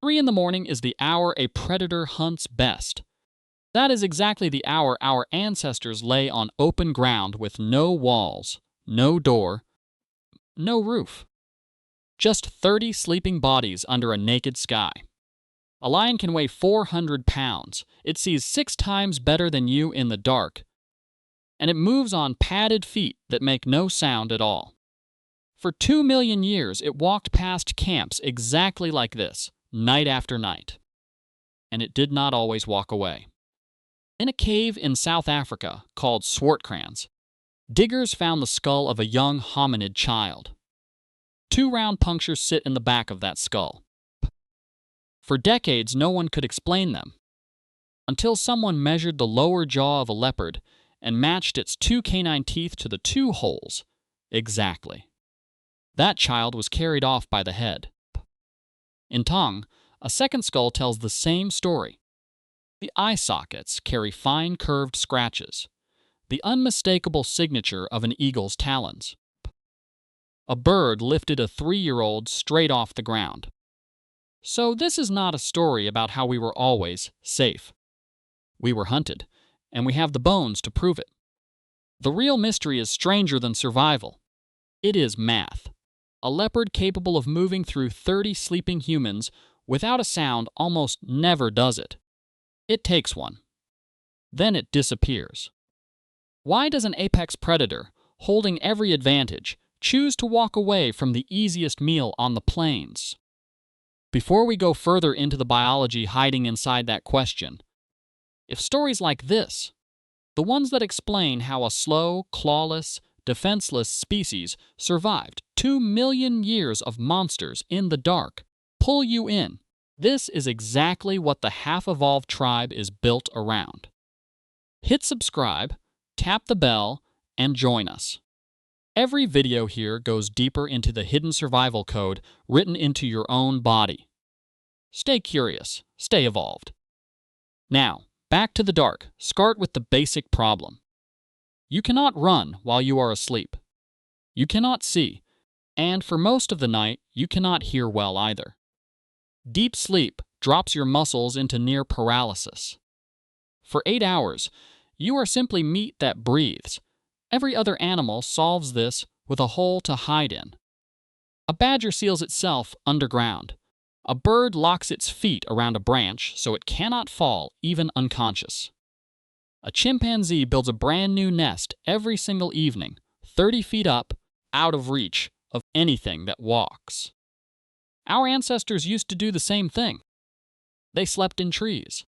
3 in the morning is the hour a predator hunts best. That is exactly the hour our ancestors lay on open ground with no walls, no door, no roof. Just 30 sleeping bodies under a naked sky. A lion can weigh 400 pounds. It sees 6 times better than you in the dark, and it moves on padded feet that make no sound at all. For 2 million years, it walked past camps exactly like this, night after night. And it did not always walk away. In a cave in South Africa called Swartkrans, diggers found the skull of a young hominid child. 2 round punctures sit in the back of that skull. For decades, no one could explain them, until someone measured the lower jaw of a leopard and matched its 2 canine teeth to the 2 holes exactly. That child was carried off by the head. In Tong, a second skull tells the same story. The eye sockets carry fine curved scratches, the unmistakable signature of an eagle's talons. A bird lifted a 3-year-old straight off the ground. So this is not a story about how we were always safe. We were hunted, and we have the bones to prove it. The real mystery is stranger than survival. It is math. A leopard capable of moving through 30 sleeping humans without a sound almost never does it. It takes one. Then it disappears. Why does an apex predator, holding every advantage, choose to walk away from the easiest meal on the plains? Before we go further into the biology hiding inside that question, if stories like this, the ones that explain how a slow, clawless, defenseless species survived 2 million years of monsters in the dark, pull you in, this is exactly what the half-evolved tribe is built around. Hit subscribe, tap the bell, and join us. Every video here goes deeper into the hidden survival code written into your own body. Stay curious, stay evolved. Now, back to the dark, start with the basic problem. You cannot run while you are asleep. You cannot see, and for most of the night, you cannot hear well either. Deep sleep drops your muscles into near paralysis. For 8 hours, you are simply meat that breathes. Every other animal solves this with a hole to hide in. A badger seals itself underground. A bird locks its feet around a branch so it cannot fall, even unconscious. A chimpanzee builds a brand new nest every single evening, 30 feet up, out of reach of anything that walks. Our ancestors used to do the same thing. They slept in trees.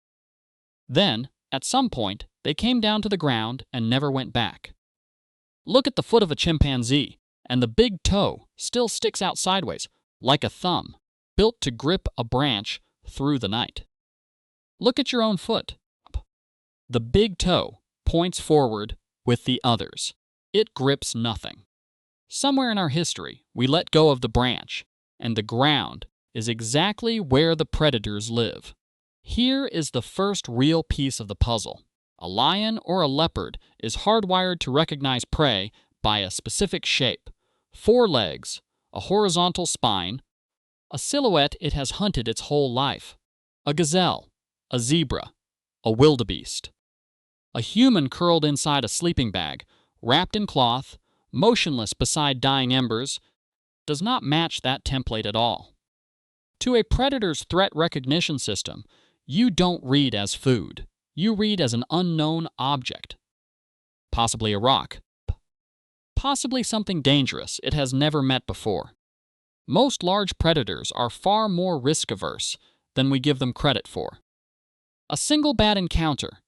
Then, at some point, they came down to the ground and never went back. Look at the foot of a chimpanzee, and the big toe still sticks out sideways, like a thumb, built to grip a branch through the night. Look at your own foot. The big toe points forward with the others. It grips nothing. Somewhere in our history, we let go of the branch, and the ground is exactly where the predators live. Here is the first real piece of the puzzle. A lion or a leopard is hardwired to recognize prey by a specific shape: 4 legs, a horizontal spine, a silhouette it has hunted its whole life. A gazelle, a zebra, a wildebeest. A human curled inside a sleeping bag, wrapped in cloth, motionless beside dying embers, does not match that template at all. To a predator's threat recognition system, you don't read as food. You read as an unknown object. Possibly a rock. Possibly something dangerous it has never met before. Most large predators are far more risk-averse than we give them credit for. A single bad encounter,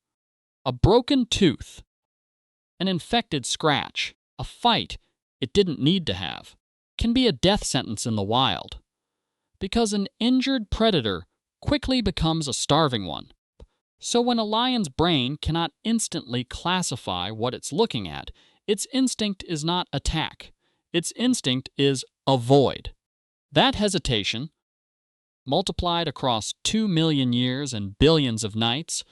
a broken tooth, an infected scratch, a fight it didn't need to have, can be a death sentence in the wild. Because an injured predator quickly becomes a starving one. So when a lion's brain cannot instantly classify what it's looking at, its instinct is not attack. Its instinct is avoid. That hesitation, multiplied across 2 million years and billions of nights,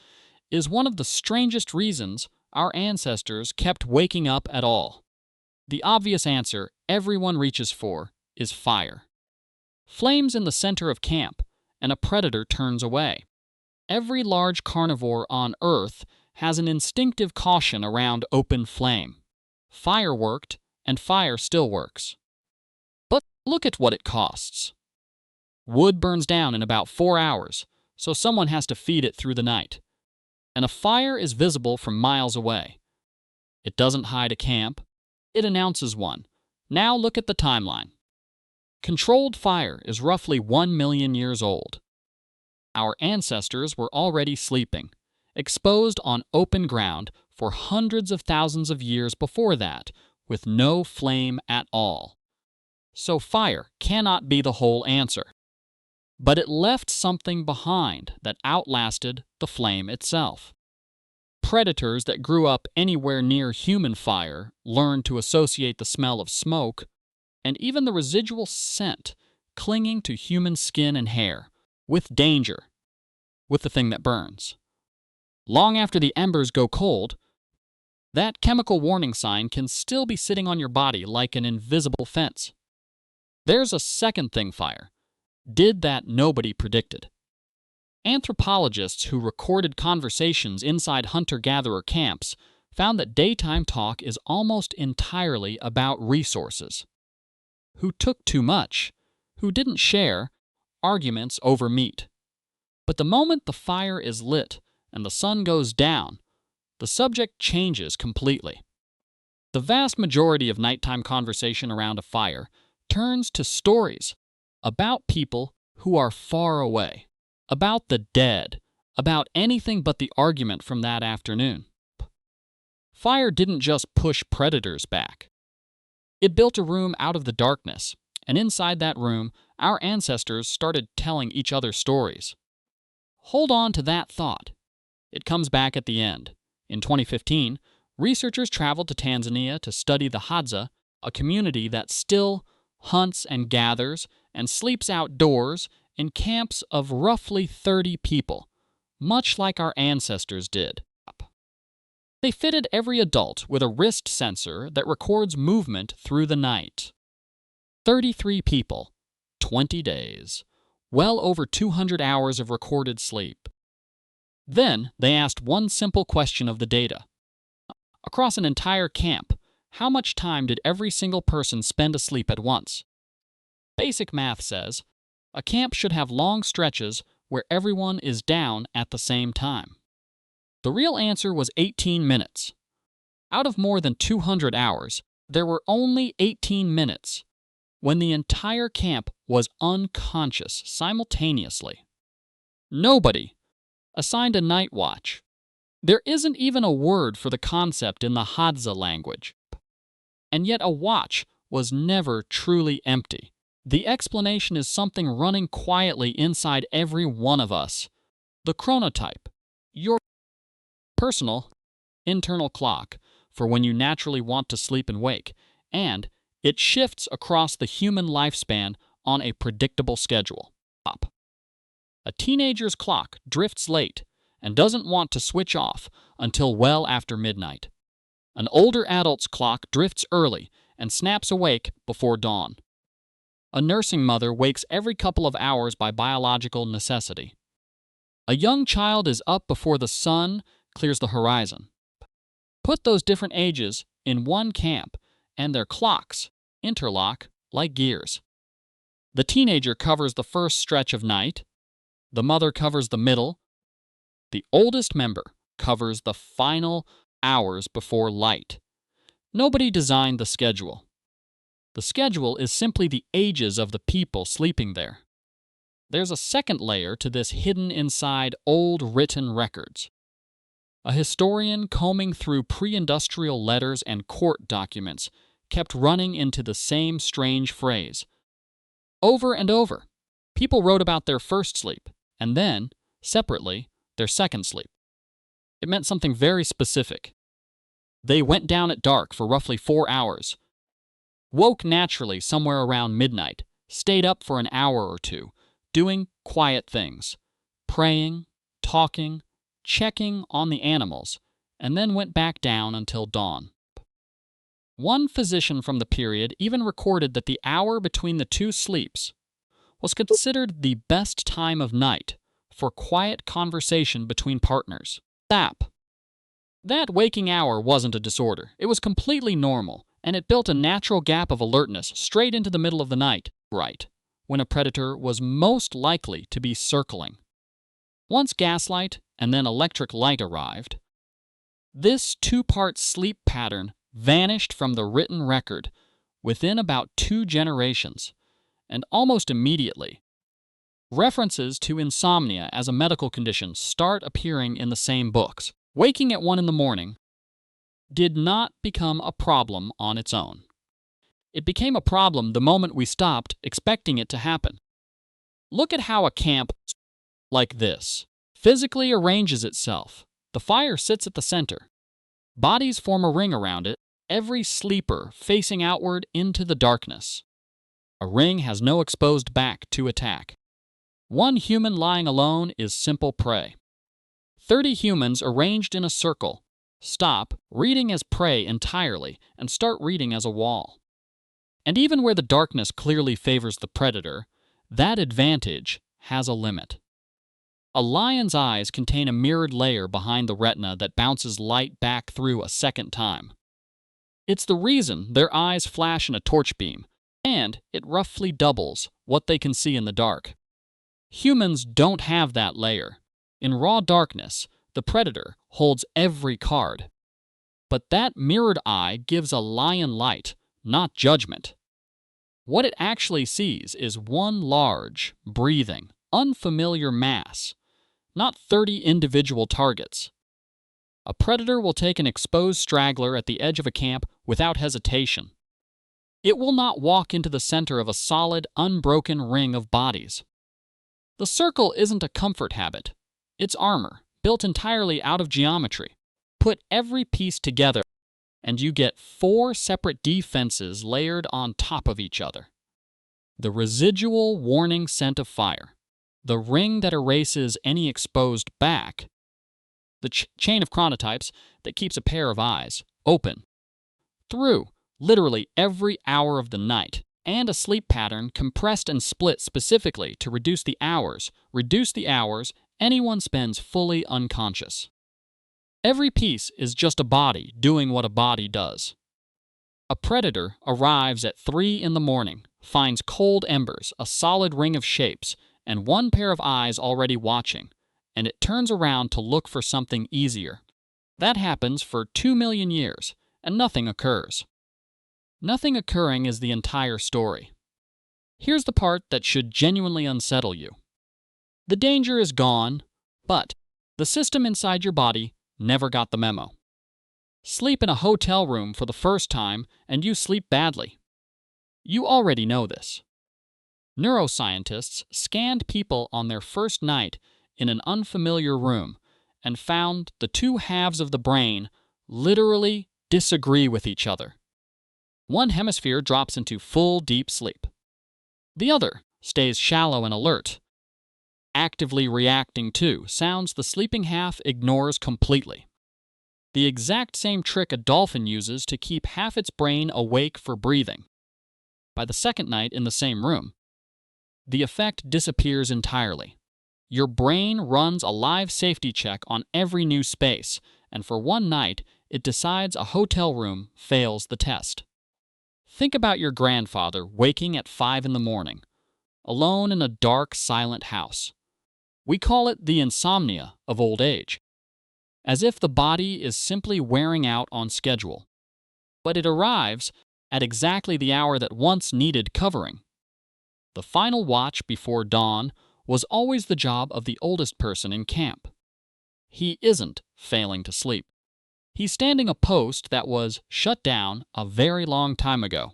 is one of the strangest reasons our ancestors kept waking up at all. The obvious answer everyone reaches for is fire. Flames in the center of camp, and a predator turns away. Every large carnivore on Earth has an instinctive caution around open flame. Fire worked, and fire still works. But look at what it costs. Wood burns down in about 4 hours, so someone has to feed it through the night. And a fire is visible from miles away. It doesn't hide a camp. It announces one. Now look at the timeline. Controlled fire is roughly 1 million years old. Our ancestors were already sleeping, exposed on open ground for hundreds of thousands of years before that, with no flame at all. So fire cannot be the whole answer. But it left something behind that outlasted the flame itself. Predators that grew up anywhere near human fire learned to associate the smell of smoke and even the residual scent clinging to human skin and hair with danger, with the thing that burns. Long after the embers go cold, that chemical warning sign can still be sitting on your body like an invisible fence. There's a second thing fire did that nobody predicted. Anthropologists who recorded conversations inside hunter-gatherer camps found that daytime talk is almost entirely about resources. Who took too much, who didn't share, arguments over meat. But the moment the fire is lit and the sun goes down, the subject changes completely. The vast majority of nighttime conversation around a fire turns to stories about people who are far away, about the dead, about anything but the argument from that afternoon. Fire didn't just push predators back. It built a room out of the darkness, and inside that room, our ancestors started telling each other stories. Hold on to that thought. It comes back at the end. In 2015, researchers traveled to Tanzania to study the Hadza, a community that still hunts and gathers and sleeps outdoors in camps of roughly 30 people, much like our ancestors did. They fitted every adult with a wrist sensor that records movement through the night. 33 people, 20 days, well over 200 hours of recorded sleep. Then they asked one simple question of the data. Across an entire camp, how much time did every single person spend asleep at once? Basic math says a camp should have long stretches where everyone is down at the same time. The real answer was 18 minutes. Out of more than 200 hours, there were only 18 minutes when the entire camp was unconscious simultaneously. Nobody assigned a night watch. There isn't even a word for the concept in the Hadza language. And yet a watch was never truly empty. The explanation is something running quietly inside every one of us. The chronotype, your personal, internal clock for when you naturally want to sleep and wake, and it shifts across the human lifespan on a predictable schedule. A teenager's clock drifts late and doesn't want to switch off until well after midnight. An older adult's clock drifts early and snaps awake before dawn. A nursing mother wakes every couple of hours by biological necessity. A young child is up before the sun clears the horizon. Put those different ages in one camp, and their clocks interlock like gears. The teenager covers the first stretch of night. The mother covers the middle. The oldest member covers the final hours before light. Nobody designed the schedule. The schedule is simply the ages of the people sleeping there. There's a second layer to this hidden inside old written records. A historian combing through pre-industrial letters and court documents kept running into the same strange phrase. Over and over, people wrote about their first sleep, and then, separately, their second sleep. It meant something very specific. They went down at dark for roughly 4 hours, woke naturally somewhere around midnight, stayed up for an hour or two, doing quiet things, praying, talking, checking on the animals, and then went back down until dawn. One physician from the period even recorded that the hour between the two sleeps was considered the best time of night for quiet conversation between partners. Sap. That waking hour wasn't a disorder. It was completely normal, and it built a natural gap of alertness straight into the middle of the night, right, when a predator was most likely to be circling. Once gaslight and then electric light arrived, this two-part sleep pattern vanished from the written record within about 2 generations, and almost immediately, references to insomnia as a medical condition start appearing in the same books. Waking at 1 in the morning did not become a problem on its own. It became a problem the moment we stopped expecting it to happen. Look at how a camp like this physically arranges itself. The fire sits at the center. Bodies form a ring around it, every sleeper facing outward into the darkness. A ring has no exposed back to attack. One human lying alone is simple prey. 30 humans arranged in a circle stop reading as prey entirely and start reading as a wall. And even where the darkness clearly favors the predator, that advantage has a limit. A lion's eyes contain a mirrored layer behind the retina that bounces light back through a second time. It's the reason their eyes flash in a torch beam, and it roughly doubles what they can see in the dark. Humans don't have that layer. In raw darkness, the predator holds every card. But that mirrored eye gives a lion light, not judgment. What it actually sees is one large, breathing, unfamiliar mass, not 30 individual targets. A predator will take an exposed straggler at the edge of a camp without hesitation. It will not walk into the center of a solid, unbroken ring of bodies. The circle isn't a comfort habit. It's armor, built entirely out of geometry. Put every piece together, and you get 4 separate defenses layered on top of each other. The residual warning scent of fire, the ring that erases any exposed back, the chain of chronotypes that keeps a pair of eyes open through literally every hour of the night, and a sleep pattern compressed and split specifically to reduce the hours anyone spends fully unconscious. Every piece is just a body doing what a body does. A predator arrives at 3 in the morning, finds cold embers, a solid ring of shapes, and 1 pair of eyes already watching, and it turns around to look for something easier. That happens for 2 million years, and nothing occurs. Nothing occurring is the entire story. Here's the part that should genuinely unsettle you. The danger is gone, but the system inside your body never got the memo. Sleep in a hotel room for the first time and you sleep badly. You already know this. Neuroscientists scanned people on their first night in an unfamiliar room and found the 2 halves of the brain literally disagree with each other. One hemisphere drops into full deep sleep. The other stays shallow and alert, actively reacting to sounds the sleeping half ignores completely. The exact same trick a dolphin uses to keep half its brain awake for breathing. By the second night in the same room, the effect disappears entirely. Your brain runs a live safety check on every new space, and for one night, it decides a hotel room fails the test. Think about your grandfather waking at 5 in the morning, alone in a dark, silent house. We call it the insomnia of old age, as if the body is simply wearing out on schedule. But it arrives at exactly the hour that once needed covering. The final watch before dawn was always the job of the oldest person in camp. He isn't failing to sleep. He's standing a post that was shut down a very long time ago.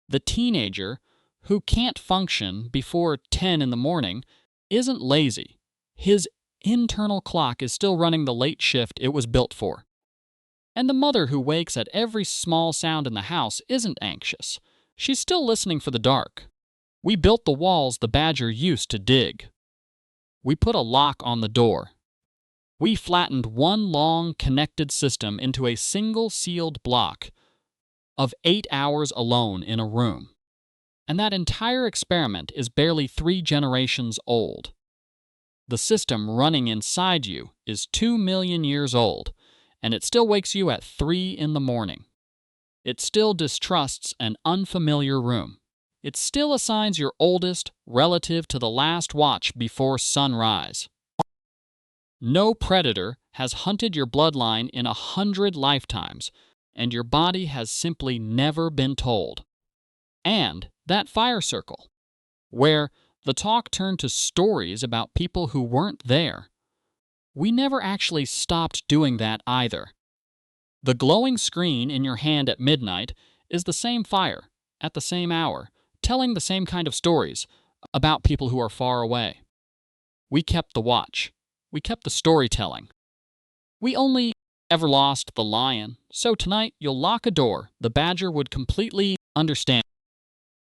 The teenager who can't function before 10 in the morning isn't lazy. His internal clock is still running the late shift it was built for. And the mother who wakes at every small sound in the house isn't anxious. She's still listening for the dark. We built the walls the badger used to dig. We put a lock on the door. We flattened one long connected system into a single sealed block of 8 hours alone in a room. And that entire experiment is barely 3 generations old. The system running inside you is 2 million years old, and it still wakes you at 3 in the morning. It still distrusts an unfamiliar room. It still assigns your oldest relative to the last watch before sunrise. No predator has hunted your bloodline in 100 lifetimes, and your body has simply never been told. And that fire circle, where the talk turned to stories about people who weren't there. We never actually stopped doing that either. The glowing screen in your hand at midnight is the same fire, at the same hour, telling the same kind of stories about people who are far away. We kept the watch. We kept the storytelling. We only ever lost the lion, so tonight you'll lock a door the badger would completely understand.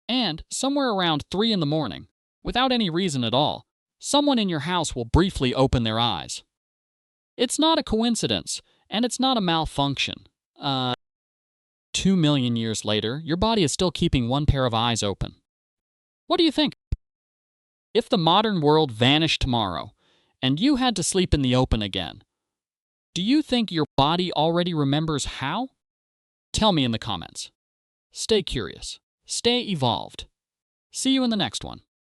And somewhere around 3 in the morning, without any reason at all, someone in your house will briefly open their eyes. It's not a coincidence, and it's not a malfunction. 2 million years later, your body is still keeping one pair of eyes open. What do you think? If the modern world vanished tomorrow, and you had to sleep in the open again, do you think your body already remembers how? Tell me in the comments. Stay curious. Stay evolved. See you in the next one.